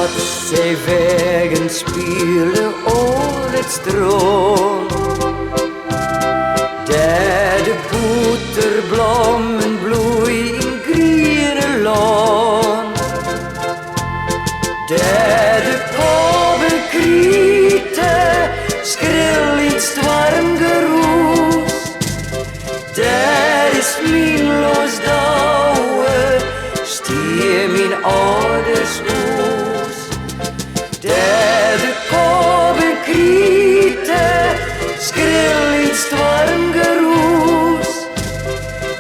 dat zij wegen spelen over het stroom. Daar de boterbloemen bloeien in groene loon. Daar de kobben krieten, skrill in het warm geroes. Daar is mijn losdouwe, stier mijn ouders oes. Daar de kobben krieten, skrill in het warm geroes.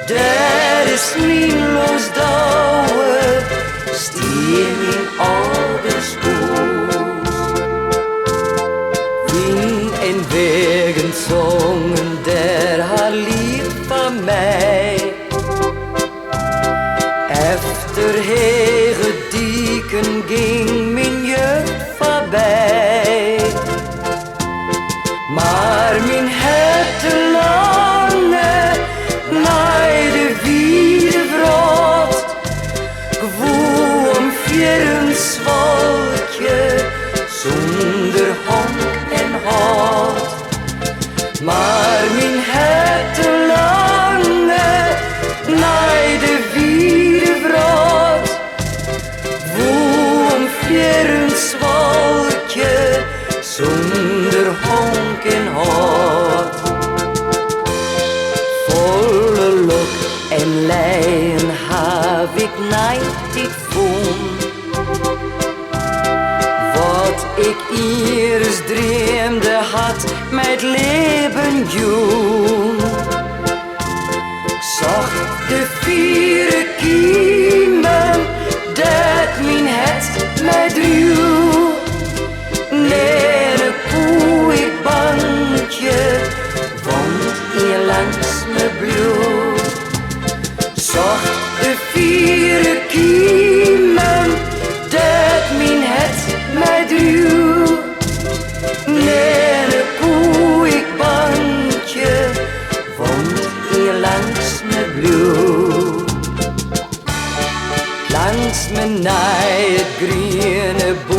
Daar is mijn losdouwe, stier mijn ouders oes. Wien en wegen zongen der haar lief van mij. Efter hege dieken ging mijn jeugd voorbij. Maar mijn hette lange naar de wiede vrocht. Gewoel om vieren zwalkje zonder honk en hart. Maar mijn hette lange naar de wiede vrocht. Gewoel om vieren zwalkje zonder honk en hart. Volle lok en leien heb ik niet vond. Wat ik eerst dreamde had met leven jong. Ik zag de vierde kiemen dat mijn het mij druw. Nee, een koe ik bandje, want hier langs me bloed. Zag de vierde kiemen dat mijn het mij druw. Nee, een koe ik bandje, want hier langs me bloed. Langs me naar het groene boek